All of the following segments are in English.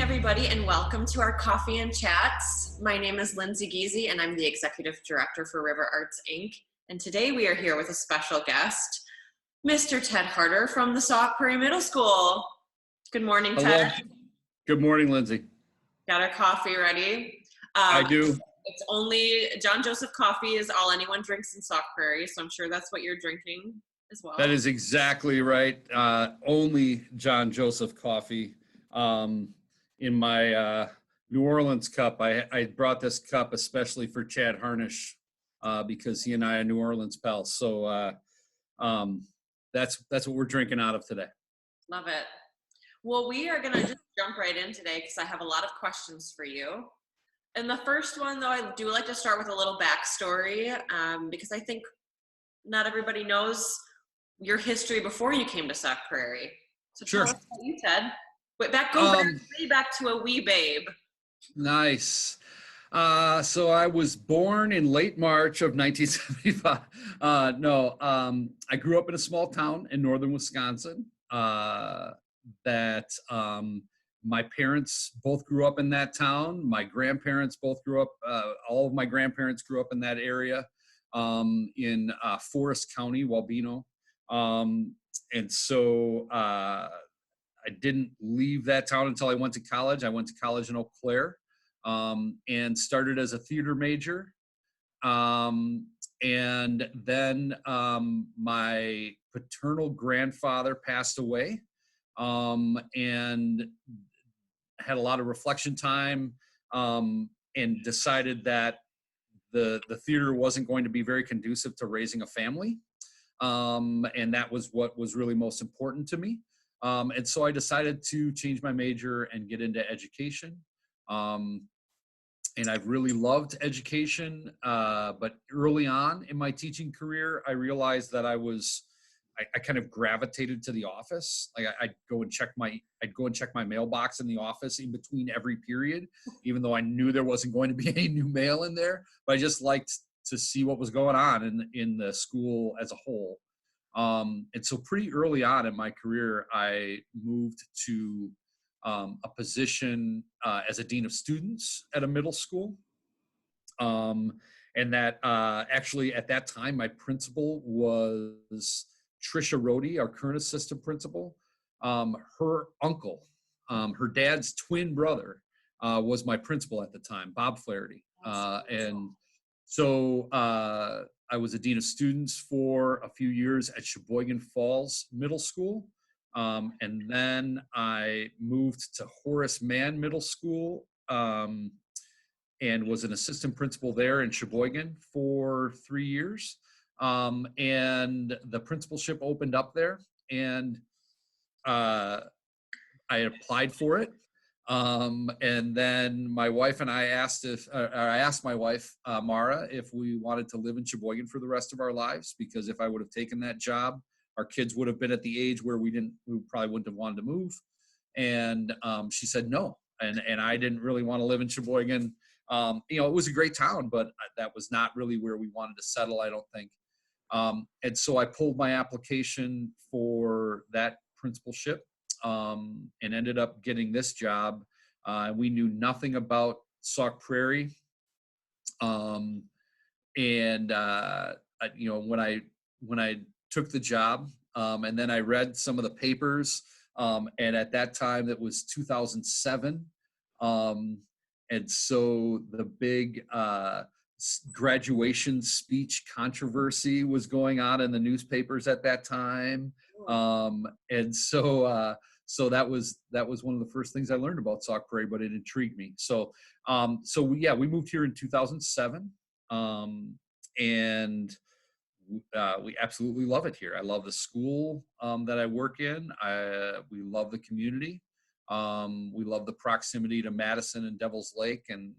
everybody, and welcome to our Coffee and Chats. My name is Lindsay Giese, and I'm the Executive Director for River Arts, Inc. And today we are here with a special guest, Mr. Ted Harter from the Sauk Prairie Middle School. Good morning, Hello. Ted. Good morning, Lindsay. Got our coffee ready? I do. It's only John Joseph coffee is all anyone drinks in Sauk Prairie, so I'm sure that's what you're drinking as well. That is exactly right. Only John Joseph coffee. In my New Orleans cup, I brought this cup especially for Chad Harnish because he and I are New Orleans pals. So that's what we're drinking out of today. Love it. Well, we are going to just jump right in today because I have a lot of questions for you. And the first one, though, I do like to start with a little backstory because I think not everybody knows your history before you came to Sauk Prairie. So Sure. Tell us about you, Ted. But go way back to a wee babe. Nice. So I was born in late March of 1975. I grew up in a small town in northern Wisconsin. My parents both grew up in that town. My grandparents both grew up. All of my grandparents grew up in that area in Forest County, Wabeno. And so I didn't leave that town until I went to college. I went to college in Eau Claire and started as a theater major. And then my paternal grandfather passed away and had a lot of reflection time and decided that the theater wasn't going to be very conducive to raising a family. And that was what was really most important to me. And so I decided to change my major and get into education. And I've really loved education. But early on in my teaching career, I realized that I kind of gravitated to the office. Like I'd go and check my mailbox in the office in between every period, even though I knew there wasn't going to be any new mail in there. But I just liked to see what was going on in the school as a whole. And so pretty early on in my career, I moved to a position as a dean of students at a middle school. And that actually at that time, my principal was Trisha Rohde, our current assistant principal. Her uncle, her dad's twin brother, was my principal at the time, Bob Flaherty. And so I was a dean of students for a few years at Sheboygan Falls Middle School. And then I moved to Horace Mann Middle School and was an assistant principal there in Sheboygan for 3 years. And the principalship opened up there, and I applied for it. And then my wife and I asked I asked my wife, Mara, if we wanted to live in Sheboygan for the rest of our lives, because if I would have taken that job, our kids would have been at the age where we probably wouldn't have wanted to move. And she said no. And I didn't really want to live in Sheboygan. It was a great town, but that was not really where we wanted to settle, I don't think. And so I pulled my application for that principalship and ended up getting this job. We knew nothing about Sauk Prairie. When I took the job, and then I read some of the papers, and at that time it was 2007. And so the big graduation speech controversy was going on in the newspapers at that time. And so that was one of the first things I learned about Sauk Prairie, but it intrigued me. So we moved here in 2007. And we absolutely love it here. I love the school that I work in. We love the community. We love the proximity to Madison and Devil's Lake and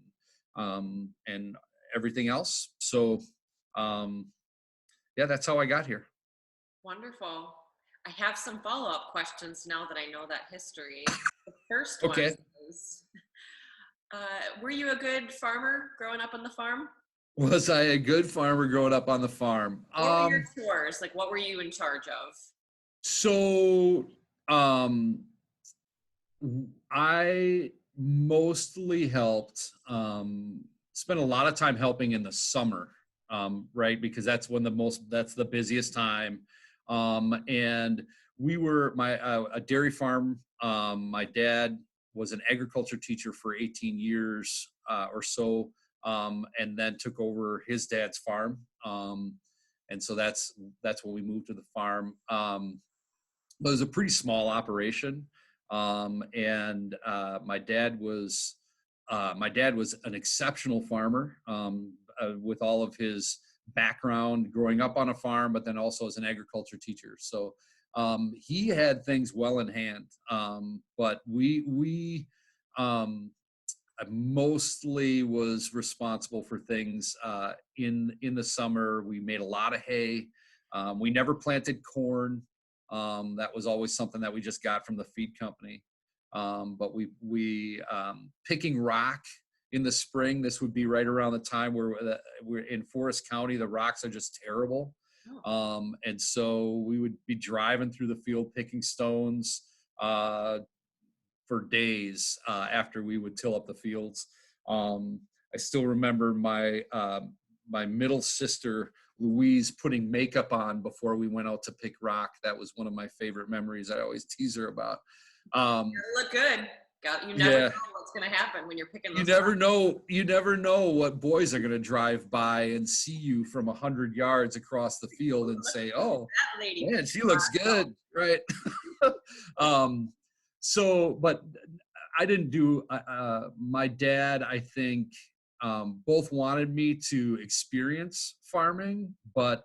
everything else. So, that's how I got here. Wonderful. I have some follow-up questions now that I know that history. The first one is, were you a good farmer growing up on the farm? Was I a good farmer growing up on the farm? What were your chores? Like, what were you in charge of? So, I mostly helped, spent a lot of time helping in the summer, right? Because that's the busiest time. And we were a dairy farm. My dad was an agriculture teacher for 18 years or so, and then took over his dad's farm. And so that's when we moved to the farm. But it was a pretty small operation, and my dad was an exceptional farmer, with all of his background growing up on a farm, but then also as an agriculture teacher. So he had things well in hand. But we I mostly was responsible for things in the summer. We made a lot of hay. We never planted corn. That was always something that we just got from the feed company. But we picking rock in the spring. This would be right around the time where we're in Forest County. The rocks are just terrible. And so we would be driving through the field picking stones for days after we would till up the fields. I still remember my middle sister Louise putting makeup on before we went out to pick rock. That was one of my favorite memories. I always tease her about. You look good. You never know what's going to happen when you're picking those. You never know what boys are going to drive by and see you from 100 yards across the field and say, "Oh, that lady, man, she looks good," right? But I didn't do. My dad, I think, both wanted me to experience farming, but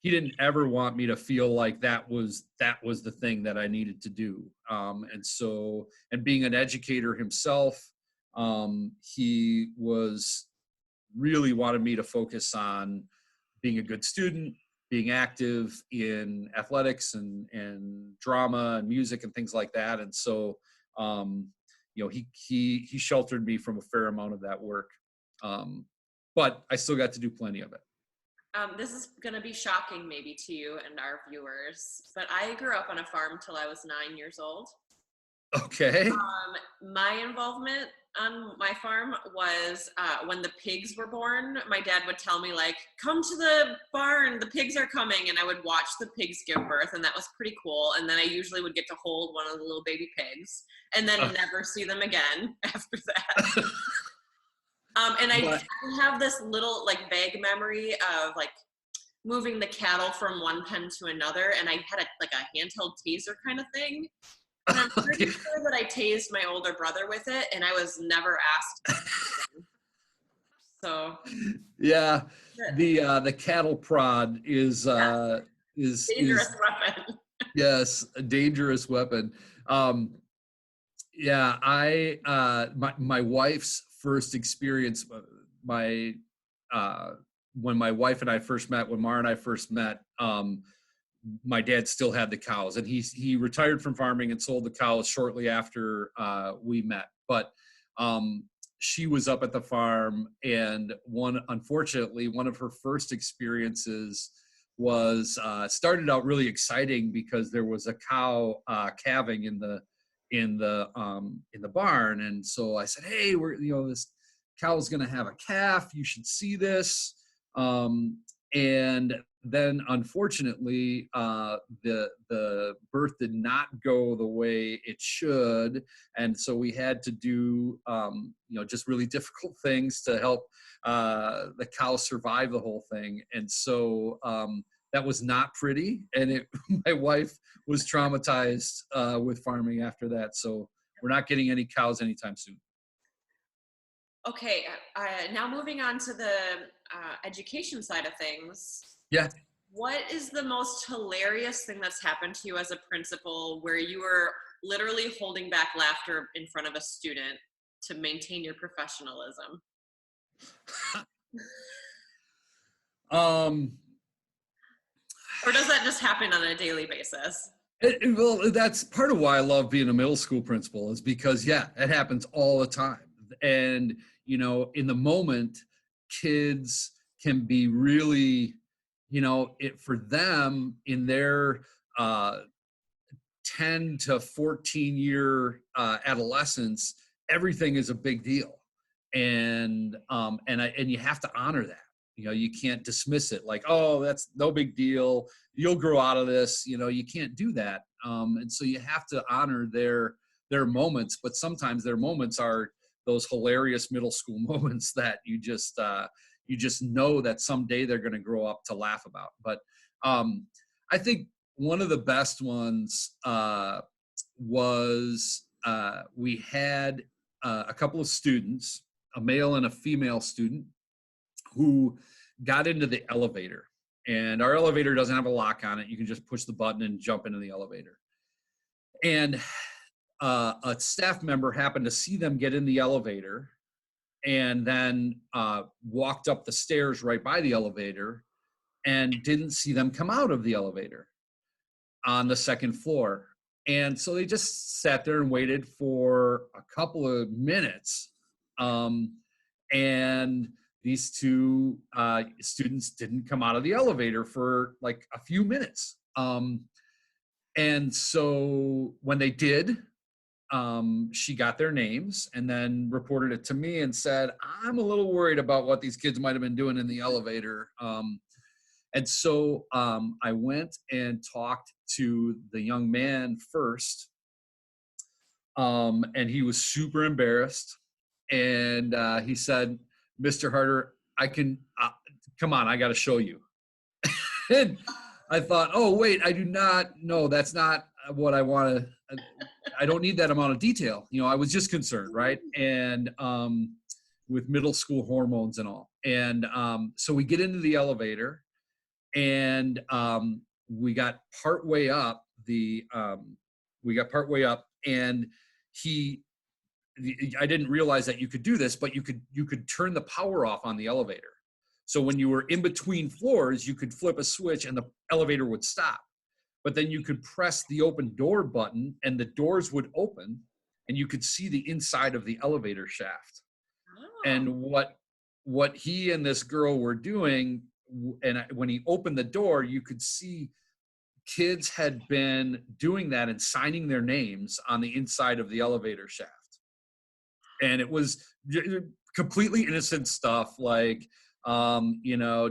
he didn't ever want me to feel like that was the thing that I needed to do. And being an educator himself, he was really wanted me to focus on being a good student, being active in athletics and drama and music and things like that. And so, he sheltered me from a fair amount of that work. But I still got to do plenty of it. This is going to be shocking maybe to you and our viewers, but I grew up on a farm till I was 9 years old. Okay. My involvement on my farm was when the pigs were born. My dad would tell me, like, come to the barn, the pigs are coming, and I would watch the pigs give birth, and that was pretty cool. And then I usually would get to hold one of the little baby pigs and then never see them again after that. And I have this little, like, vague memory of, like, moving the cattle from one pen to another, and I had a handheld taser kind of thing. And I'm pretty sure that I tased my older brother with it, and I was never asked. So yeah, the cattle prod is dangerous weapon. Yes, a dangerous weapon. My wife's first experience, when my wife and I first met, when Mara and I first met, my dad still had the cows, and he retired from farming and sold the cows shortly after we met. But she was up at the farm, and unfortunately, one of her first experiences was started out really exciting because there was a cow calving in the barn. And so I said, "Hey, this cow's going to have a calf. You should see this." And then unfortunately, the birth did not go the way it should. And so we had to do, just really difficult things to help the cow survive the whole thing. And so that was not pretty. And my wife was traumatized with farming after that. So we're not getting any cows anytime soon. Okay, now moving on to the education side of things. Yeah. What is the most hilarious thing that's happened to you as a principal where you were literally holding back laughter in front of a student to maintain your professionalism? Or does that just happen on a daily basis? Well, that's part of why I love being a middle school principal, is because, it happens all the time. And, in the moment, kids can be really, for them in their 10 to 14 year adolescence, everything is a big deal. And you have to honor that. You can't dismiss it like, oh, that's no big deal. You'll grow out of this. You can't do that. And so you have to honor their moments, but sometimes their moments are those hilarious middle school moments that you just know that someday they're going to grow up to laugh about. But I think one of the best ones was we had a couple of students, a male and a female student, who got into the elevator. And our elevator doesn't have a lock on it. You can just push the button and jump into the elevator. And a staff member happened to see them get in the elevator and then walked up the stairs right by the elevator and didn't see them come out of the elevator on the second floor. And so they just sat there and waited for a couple of minutes. And these two students didn't come out of the elevator for like a few minutes. And so when they did, she got their names and then reported it to me and said, I'm a little worried about what these kids might have been doing in the elevator. And so I went and talked to the young man first, and he was super embarrassed. And he said, Mr. Harter, I can, come on, I got to show you. And I thought, oh, wait, I do not, no, that's not what I want to, I don't need that amount of detail. I was just concerned, right? And with middle school hormones and all. And so we get into the elevator, and we got partway up and I didn't realize that you could do this, but you could turn the power off on the elevator. So when you were in between floors, you could flip a switch and the elevator would stop. But then you could press the open door button and the doors would open and you could see the inside of the elevator shaft. Oh. And what he and this girl were doing, and when he opened the door, you could see kids had been doing that and signing their names on the inside of the elevator shaft. And it was completely innocent stuff like,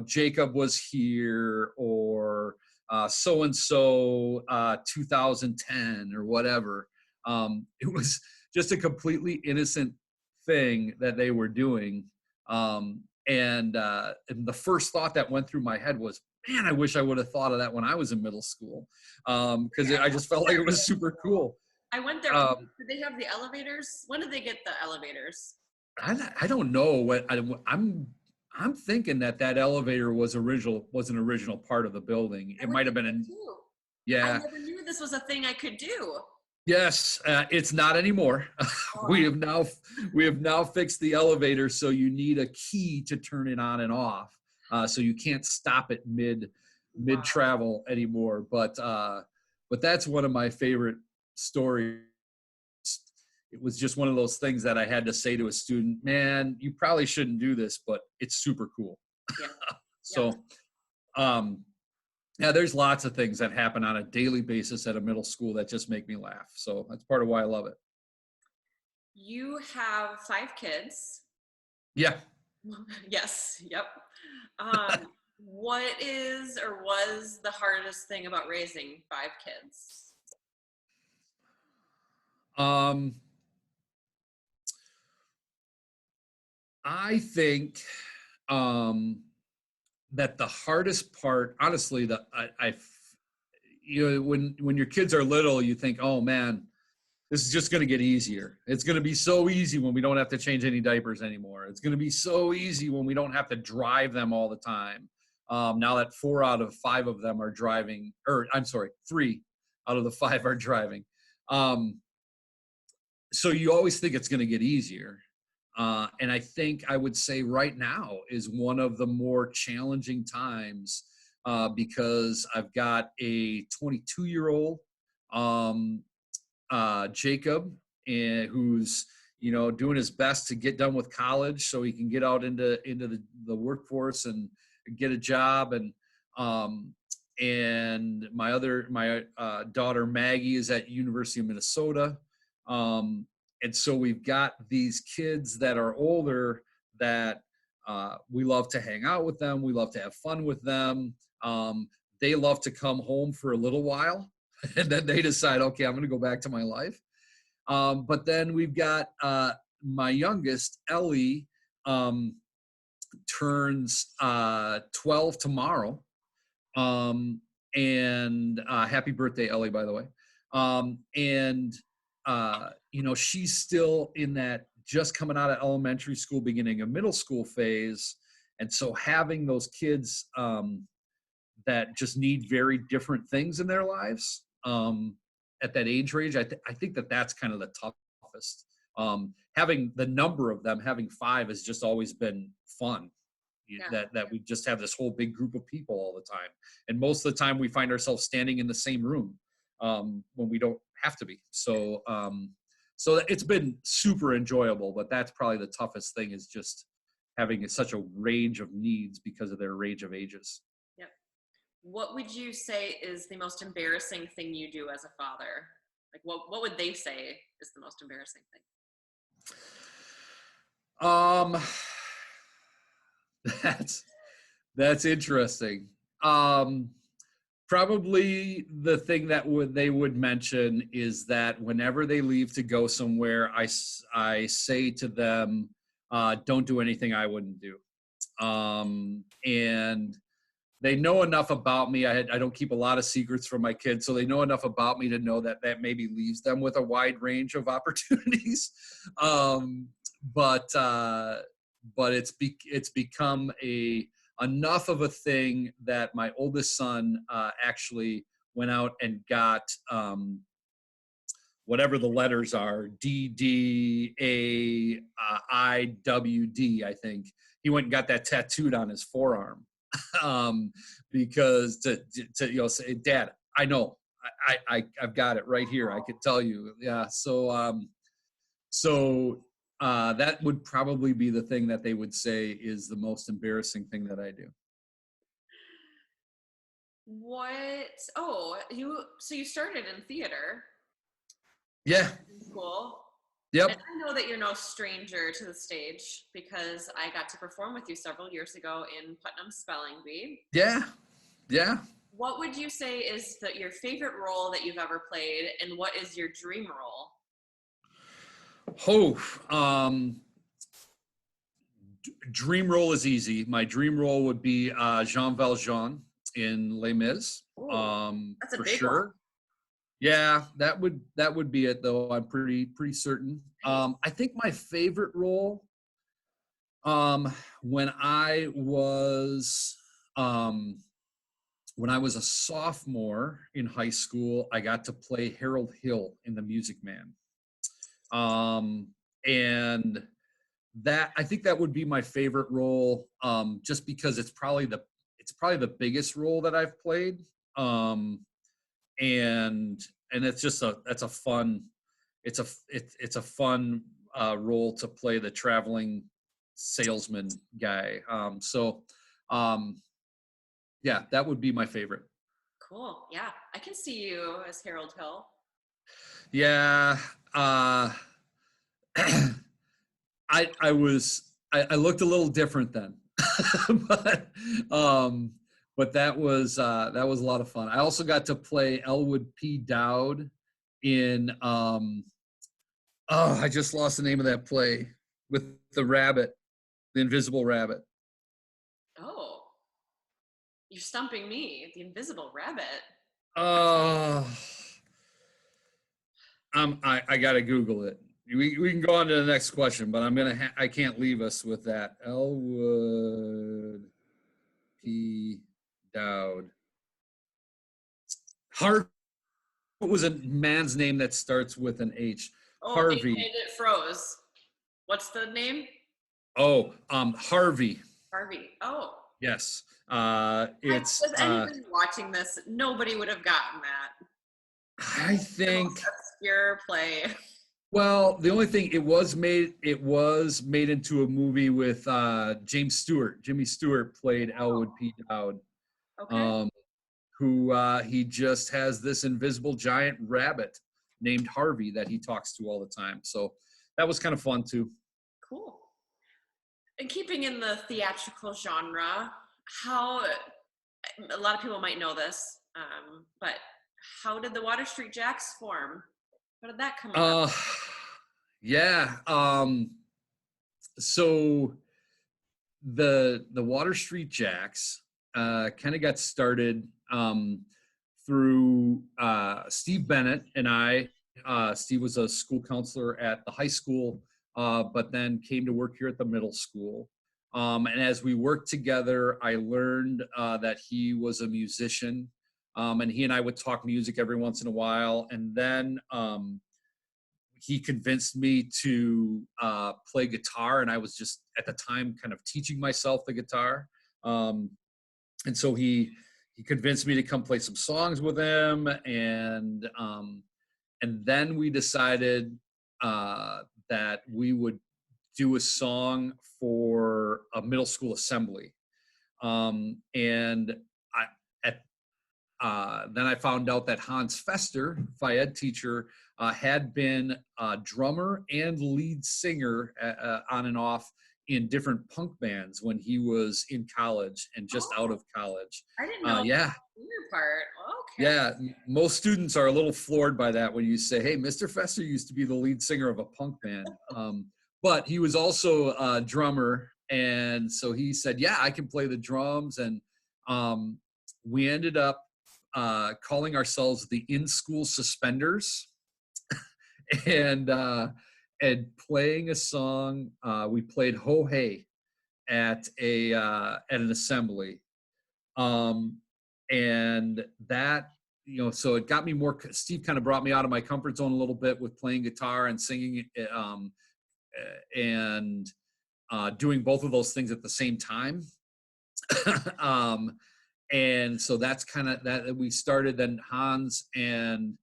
Jacob was here, or so-and-so 2010 or whatever. It was just a completely innocent thing that they were doing. And the first thought that went through my head was, man, I wish I would have thought of that when I was in middle school. Because I just felt like it was super cool. I went there. Did they have the elevators? When did they get the elevators? I don't know. I'm thinking that elevator was an original part of the building. It might have been yeah. I never knew this was a thing I could do. Yes, it's not anymore. We have now fixed the elevator, so you need a key to turn it on and off. So you can't stop it mid travel anymore. But that's one of my favorite stories. It was just one of those things that I had to say to a student, man, you probably shouldn't do this, but it's super cool. Yeah. So, yeah, there's lots of things that happen on a daily basis at a middle school that just make me laugh. So that's part of why I love it. You have 5 kids. Yeah. Yes. Yep. What is or was the hardest thing about raising 5 kids? I think that the hardest part, honestly, when your kids are little, you think, oh man, this is just going to get easier. It's going to be so easy when we don't have to change any diapers anymore. It's going to be so easy when we don't have to drive them all the time. Now that 4 out of 5 of them are driving, or I'm sorry, 3 out of the 5 are driving. So you always think it's going to get easier. And I think I would say right now is one of the more challenging times because I've got a 22-year-old Jacob, who's doing his best to get done with college so he can get out into the workforce and get a job, and my daughter Maggie is at University of Minnesota. And so we've got these kids that are older that we love to hang out with them. We love to have fun with them. They love to come home for a little while, and then they decide, okay, I'm going to go back to my life. But then we've got my youngest, Ellie, turns 12 tomorrow. And happy birthday, Ellie, by the way. And she's still in that just coming out of elementary school, beginning of middle school phase. And so having those kids that just need very different things in their lives at that age range, I think that's kind of the toughest. Having the number of them, having 5 has just always been fun. Yeah. That we just have this whole big group of people all the time. And most of the time we find ourselves standing in the same room when we don't have to be. So it's been super enjoyable, but that's probably the toughest thing, is just having such a range of needs because of their range of ages. Yep. What would you say is the most embarrassing thing you do as a father? Like what would they say is the most embarrassing thing? That's interesting. Probably the thing that they would mention is that whenever they leave to go somewhere, I say to them, don't do anything I wouldn't do. And they know enough about me. I don't keep a lot of secrets from my kids, so they know enough about me to know that maybe leaves them with a wide range of opportunities. But it's become enough of a thing that my oldest son actually went out and got whatever the letters are, DDAIWD, I think. He went and got that tattooed on his forearm because to say, Dad, I know, I've got it right here. I could tell you. Yeah. So that would probably be the thing that they would say is the most embarrassing thing that I do. So you started in theater. Yeah. Cool. Yep. And I know that you're no stranger to the stage because I got to perform with you several years ago in Putnam Spelling Bee. Yeah. Yeah. What would you say is your favorite role that you've ever played, and what is your dream role? Dream role is easy. My dream role would be Jean Valjean in Les Mis. That's a for big sure. one. Yeah, that would be it, though. I'm pretty certain. I think my favorite role, when I was a sophomore in high school, I got to play Harold Hill in The Music Man. And that, I think that would be my favorite role, just because it's probably the biggest role that I've played. And it's just a fun role to play the traveling salesman guy. Yeah, that would be my favorite. Cool. Yeah, I can see you as Harold Hill. Yeah. I looked a little different then, but that was a lot of fun. I also got to play Elwood P. Dowd in I just lost the name of that play with the rabbit, the invisible rabbit. Oh, you're stumping me. The Invisible Rabbit. I gotta Google it. We can go on to the next question, but I can't leave us with that. Elwood P. Dowd. Harvey was a man's name that starts with an H. Oh, Harvey. It froze. What's the name? Oh, Harvey. Harvey. Oh. Yes. Was anybody watching this? Nobody would have gotten that. I think. Obscure play. Well, the only thing, it was made into a movie with James Stewart. Jimmy Stewart played Elwood P. Dowd. Okay. who he just has this invisible giant rabbit named Harvey that he talks to all the time. So that was kind of fun too. Cool. And keeping in the theatrical genre, how a lot of people might know this, but how did the Water Street Jacks form? How did that come about? Uh, yeah. So the Water Street Jacks kind of got started through Steve Bennett and I. Steve was a school counselor at the high school, but then came to work here at the middle school. And as we worked together, I learned that he was a musician, and he and I would talk music every once in a while. And then he convinced me to play guitar, and I was just at the time kind of teaching myself the guitar. And so he convinced me to come play some songs with him, and then we decided that we would do a song for a middle school assembly. And I at then I found out that Hans Fester, Phi Ed teacher, had been a drummer and lead singer on and off in different punk bands when he was in college and just out Oh, of college. I didn't know Yeah, the singer part. Okay. yeah. Most students are a little floored by that when you say, "Hey, Mr. Fester used to be the lead singer of a punk band," but he was also a drummer, and so he said, "Yeah, I can play the drums." And um, we ended up calling ourselves the In-School Suspenders, and playing a song. We played "Ho Hey" at at an assembly, um, and that, so it got me more. Steve kind of brought me out of my comfort zone a little bit with playing guitar and singing, and doing both of those things at the same time. um, and so that's kind of that we started. Then Hans and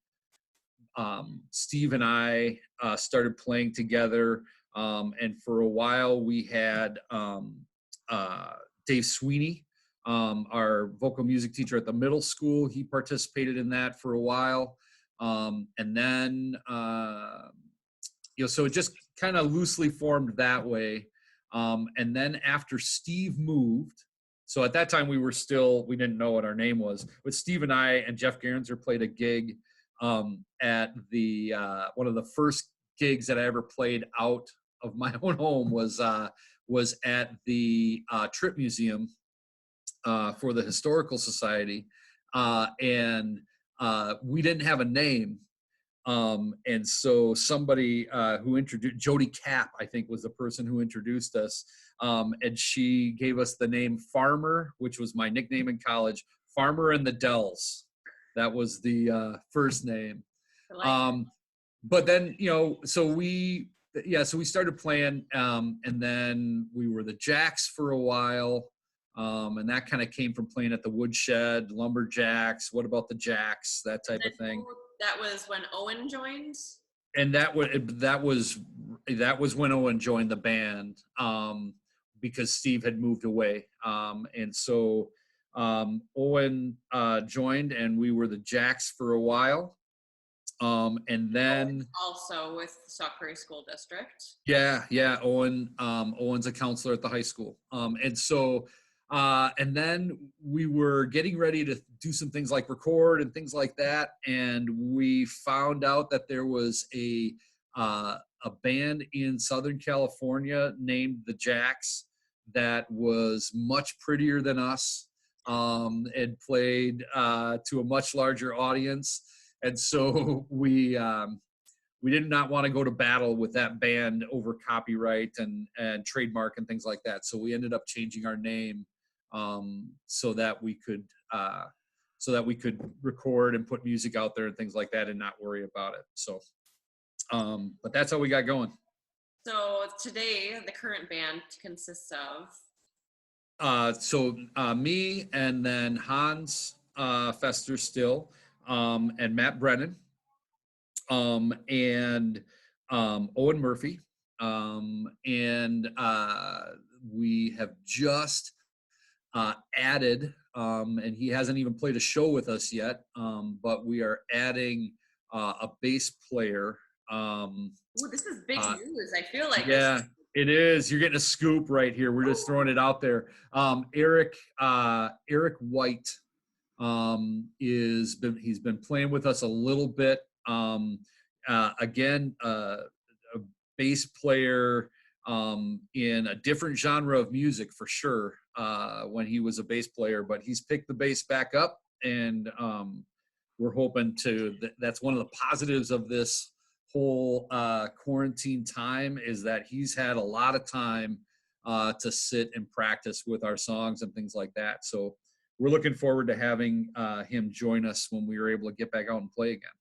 Steve and I started playing together, and for a while we had Dave Sweeney, our vocal music teacher at the middle school. He participated in that for a while, and then so it just kind of loosely formed that way. And then after Steve moved, so at that time we didn't know what our name was, but Steve and I and Jeff Garenzer played a gig at the one of the first gigs that I ever played out of my own home was at the Trip Museum for the Historical Society, and we didn't have a name. And so somebody who introduced Jody Cap, I think, was the person who introduced us, and she gave us the name Farmer, which was my nickname in college, Farmer in the Dells. That was the first name. I like But then, so we started playing, and then we were the Jacks for a while, and that kind of came from playing at the Woodshed, Lumberjacks, What About the Jacks, that type of thing. that was when Owen joined. And that was when Owen joined the band, because Steve had moved away, and so Owen joined, and we were the Jacks for a while, and then Also with Sauk Prairie School District. yeah, Owen's a counselor at the high school, and so and then we were getting ready to do some things like record and things like that, and we found out that there was a band in Southern California named the Jacks that was much prettier than us, and played to a much larger audience, and so we did not want to go to battle with that band over copyright and trademark and things like that. So we ended up changing our name, so that we could record and put music out there and things like that and not worry about it. So, but that's how we got going. So today, the current band consists of Me, and then Hans Fester still, and Matt Brennan, and Owen Murphy, and we have just added and he hasn't even played a show with us yet. But we are adding a bass player. Ooh, this is big Uh, news. I feel like this. yeah, it is. You're getting a scoop right here. We're just throwing it out there. Eric White he's been playing with us a little bit. Again, a bass player in a different genre of music for sure when he was a bass player, but he's picked the bass back up, and we're hoping to. That's one of the positives of this whole quarantine time, is that he's had a lot of time to sit and practice with our songs and things like that. So we're looking forward to having him join us when we are able to get back out and play again.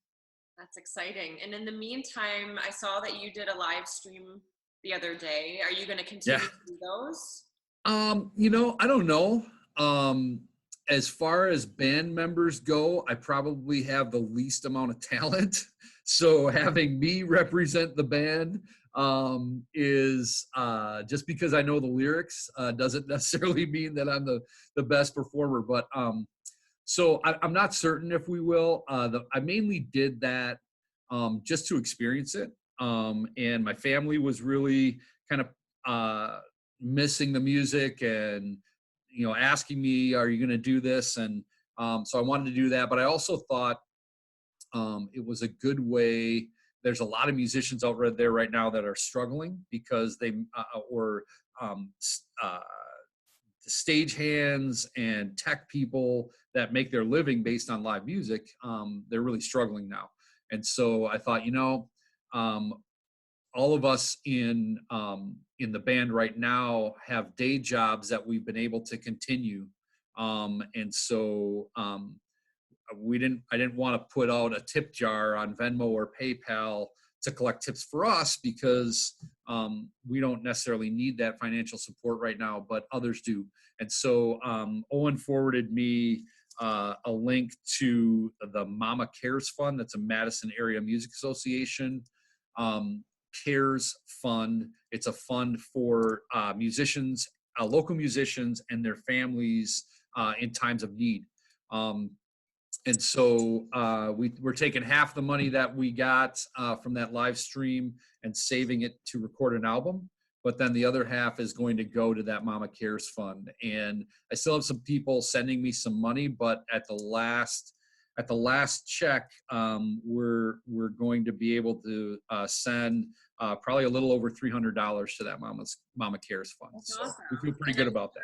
That's exciting. And in the meantime, I saw that you did a live stream the other day. Are you going to Yeah. continue to do those? I don't know. As far as band members go, I probably have the least amount of talent. So having me represent the band is just because I know the lyrics doesn't necessarily mean that I'm the best performer. But so I'm not certain if we will. I mainly did that just to experience it. And my family was really kind of missing the music, and asking me, are you going to do this? And so I wanted to do that, but I also thought it was a good way. There's a lot of musicians out there right now that are struggling because they or stage hands and tech people that make their living based on live music. They're really struggling now. And so I thought, all of us in the band right now have day jobs that we've been able to continue, and so I didn't want to put out a tip jar on Venmo or PayPal to collect tips for us, because we don't necessarily need that financial support right now, but others do. And so Owen forwarded me a link to the Mama Cares Fund. That's a Madison Area Music Association Cares Fund. It's a fund for musicians, local musicians, and their families in times of need. And so we're taking half the money that we got from that live stream and saving it to record an album. But then the other half is going to go to that Mama Cares Fund. And I still have some people sending me some money, but at the last check, we're going to be able to send probably a little over $300 to that Mama Cares Fund. That's So awesome. we feel pretty good about that.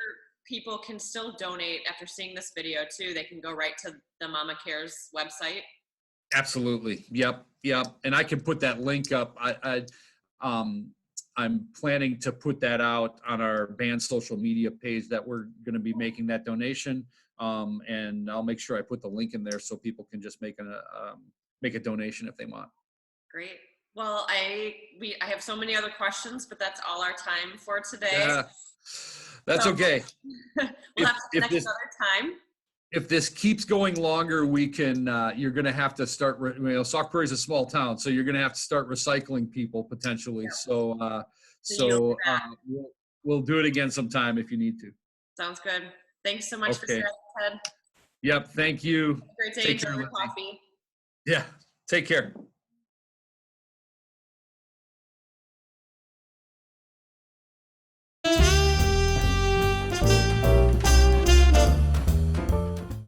People can still donate after seeing this video too. They can go right to the Mama Cares website. Absolutely. Yep. And I can put that link up. I'm planning to put that out on our band social media page that we're going to be making that donation. And I'll make sure I put the link in there so people can just make a donation if they want. Great. Well, I have so many other questions, but that's all our time for today. Yeah, that's okay. We'll have to connect another time. If this keeps going longer, we can. You're going to have to start. Sauk Prairie is a small town, so you're going to have to start recycling people potentially. Yeah. So we'll do it again sometime if you need to. Sounds good. Thanks so much for sharing, Ted. Yep. Thank you. Great day. Enjoy your coffee. Yeah. Take care.